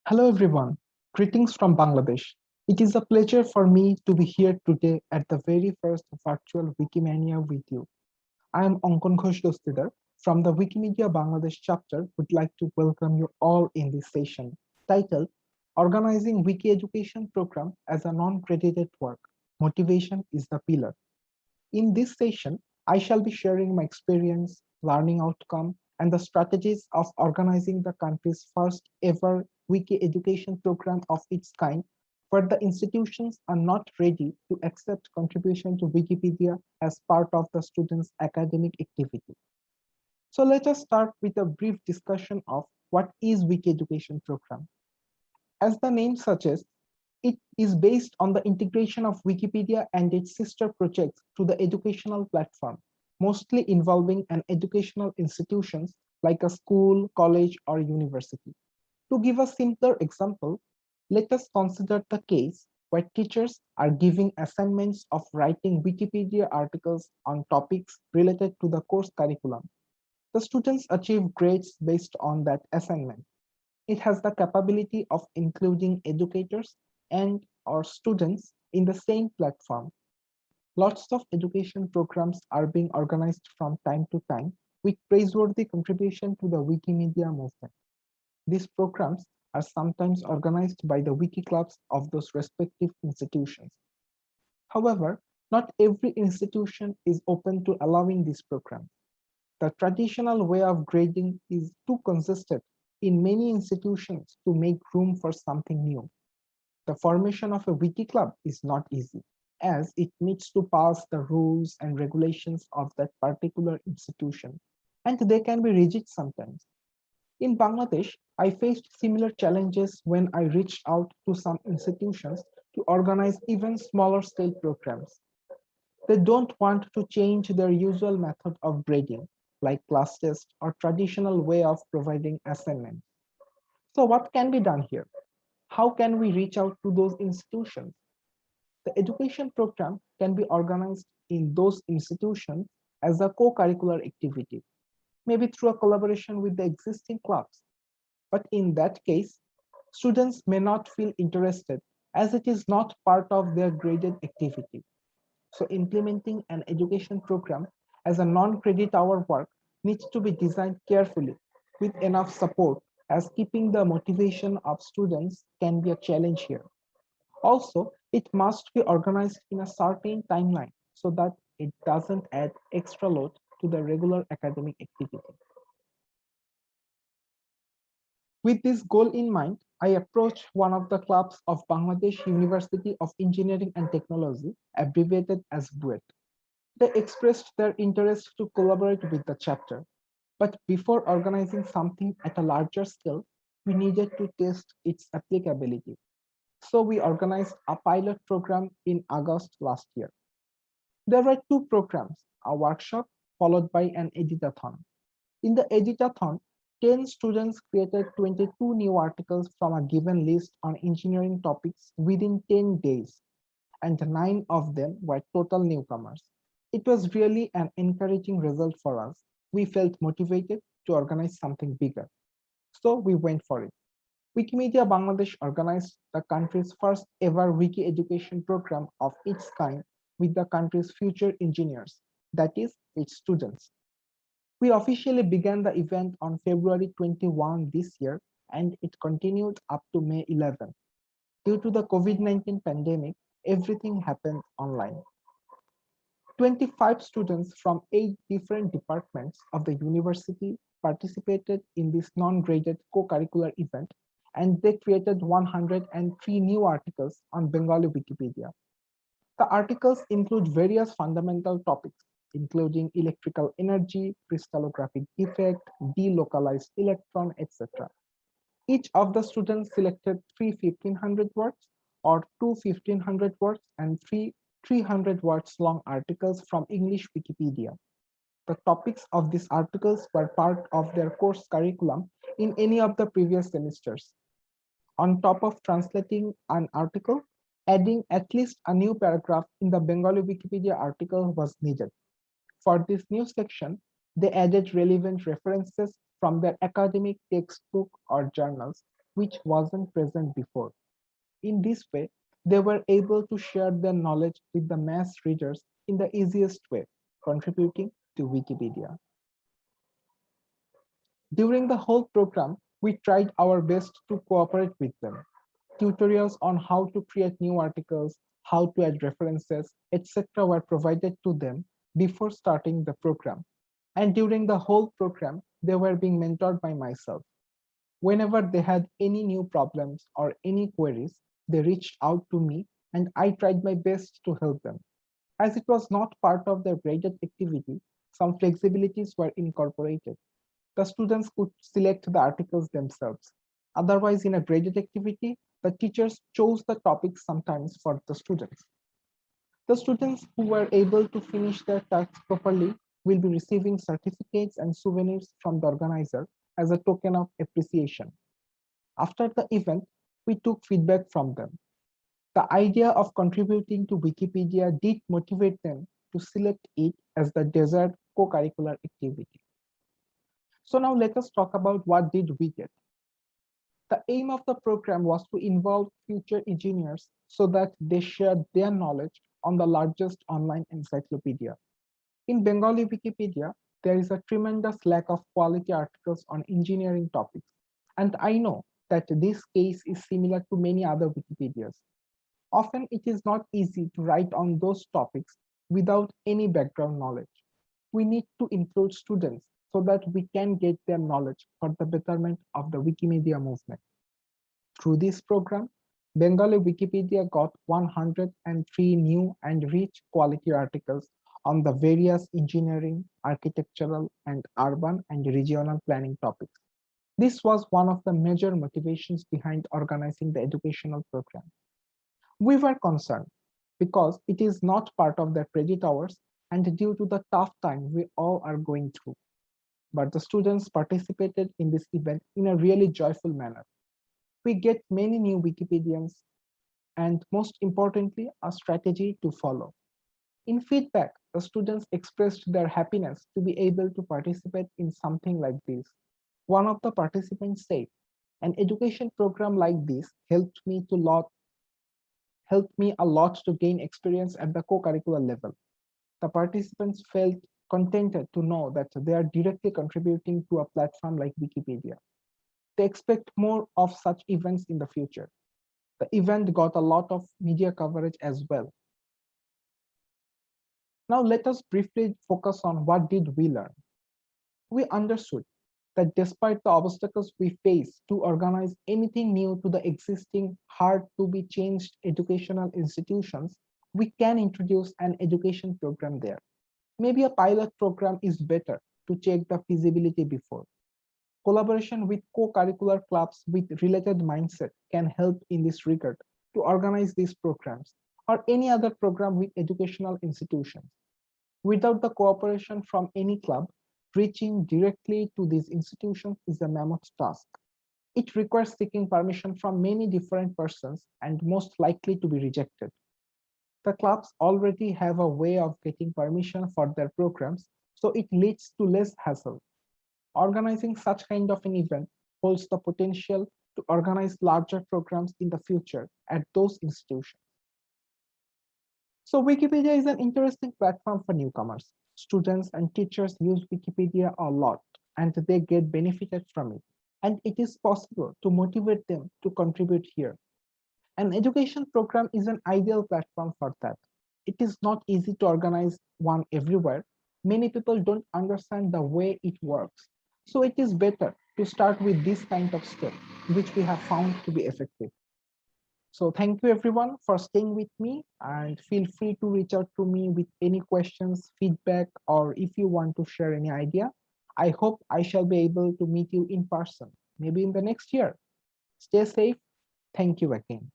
Hello everyone, greetings from Bangladesh. It is a pleasure for me to be here today at the very first virtual Wikimania with you. I am Ankon Ghosh Dostidar from the Wikimedia Bangladesh chapter would like to welcome you all in this session titled Organizing Wiki Education Program as a Non-Credited Work. Motivation is the pillar. In this session, I shall be sharing my experience, learning outcome, and the strategies of organizing the country's first ever Wiki education program of its kind, where the institutions are not ready to accept contribution to Wikipedia as part of the students' academic activity. So let us start with a brief discussion of what is Wiki education program. As the name suggests, it is based on the integration of Wikipedia and its sister projects to the educational platform, mostly involving an educational institutions like a school, college, or university. To give a simpler example, let us consider the case where teachers are giving assignments of writing Wikipedia articles on topics related to the course curriculum. The students achieve grades based on that assignment. It has the capability of including educators and or students in the same platform. Lots of education programs are being organized from time to time with praiseworthy contribution to the Wikimedia movement. These programs are sometimes organized by the wiki clubs of those respective institutions. However, not every institution is open to allowing these programs. The traditional way of grading is too congested in many institutions to make room for something new. The formation of a wiki club is not easy, as it needs to pass the rules and regulations of that particular institution, and they can be rigid sometimes. In Bangladesh, I faced similar challenges when I reached out to some institutions to organize even smaller scale programs. They don't want to change their usual method of grading, like class test or traditional way of providing assignments. So what can be done here? How can we reach out to those institutions? The education program can be organized in those institutions as a co-curricular activity, maybe through a collaboration with the existing clubs. But in that case, students may not feel interested as it is not part of their graded activity. So implementing an education program as a non-credit hour work needs to be designed carefully with enough support, as keeping the motivation of students can be a challenge here. Also, it must be organized in a certain timeline so that it doesn't add extra load to the regular academic activity. With this goal in mind, I approached one of the clubs of Bangladesh University of Engineering and Technology, abbreviated as BUET. They expressed their interest to collaborate with the chapter. But before organizing something at a larger scale, we needed to test its applicability. So we organized a pilot program in August last year. There were two programs, a workshop followed by an editathon. In the editathon, 10 students created 22 new articles from a given list on engineering topics within 10 days, and 9 of them were total newcomers. It was really an encouraging result for us. We felt motivated to organize something bigger. So we went for it. Wikimedia Bangladesh organized the country's first ever wiki education program of its kind with the country's future engineers, that is, its students. We officially began the event on February 21 this year, and it continued up to May 11. Due to the COVID-19 pandemic, everything happened online. 25 students from 8 different departments of the university participated in this non-graded co-curricular event, and they created 103 new articles on Bengali Wikipedia. The articles include various fundamental topics, including electrical energy, crystallographic defect, delocalized electron, etc. Each of the students selected 3 1500 words or 2 1500 words and 300 words long articles from English Wikipedia. The topics of these articles were part of their course curriculum in any of the previous semesters. On top of translating an article, adding at least a new paragraph in the Bengali Wikipedia article was needed. For this new section, they added relevant references from their academic textbook or journals which wasn't present before. In this way, they were able to share their knowledge with the mass readers in the easiest way, contributing to Wikipedia. During the whole program, we tried our best to cooperate with them. Tutorials on how to create new articles, how to add references, etc. were provided to them before starting the program. And during the whole program, they were being mentored by myself. Whenever they had any new problems or any queries, they reached out to me and I tried my best to help them. As it was not part of their graded activity, some flexibilities were incorporated. The students could select the articles themselves. Otherwise, in a graded activity, the teachers chose the topics sometimes for the students. The students who were able to finish their tasks properly will be receiving certificates and souvenirs from the organizer as a token of appreciation. After the event, we took feedback from them. The idea of contributing to Wikipedia did motivate them to select it as the desired co-curricular activity. So now let us talk about what did we get. The aim of the program was to involve future engineers so that they shared their knowledge on the largest online encyclopedia. In Bengali Wikipedia, there is a tremendous lack of quality articles on engineering topics. And I know that this case is similar to many other Wikipedias. Often it is not easy to write on those topics without any background knowledge. We need to include students so that we can get their knowledge for the betterment of the Wikimedia movement. Through this program, Bengali Wikipedia got 103 new and rich quality articles on the various engineering, architectural, and urban and regional planning topics. This was one of the major motivations behind organizing the educational program. We were concerned because it is not part of their credit hours and due to the tough time we all are going through. But the students participated in this event in a really joyful manner. We get many new Wikipedians and most importantly, a strategy to follow. In feedback, the students expressed their happiness to be able to participate in something like this. One of the participants said, an education program like this helped me a lot to gain experience at the co-curricular level. The participants felt contented to know that they are directly contributing to a platform like Wikipedia. They expect more of such events in the future. The event got a lot of media coverage as well. Now let us briefly focus on what did we learn. We understood that despite the obstacles we face to organize anything new to the existing hard to be changed educational institutions, we can introduce an education program there. Maybe a pilot program is better to check the feasibility before. Collaboration with co-curricular clubs with related mindset can help in this regard to organize these programs or any other program with educational institutions. Without the cooperation from any club, reaching directly to these institutions is a mammoth task. It requires seeking permission from many different persons and most likely to be rejected. The clubs already have a way of getting permission for their programs, so it leads to less hassle. Organizing such kind of an event holds the potential to organize larger programs in the future at those institutions. So Wikipedia is an interesting platform for newcomers. Students and teachers use Wikipedia a lot and they get benefited from it. And it is possible to motivate them to contribute here. An education program is an ideal platform for that. It is not easy to organize one everywhere. Many people don't understand the way it works. So it is better to start with this kind of step, which we have found to be effective. So thank you everyone for staying with me and feel free to reach out to me with any questions, feedback, or if you want to share any idea. I hope I shall be able to meet you in person, maybe in the next year. Stay safe. Thank you again.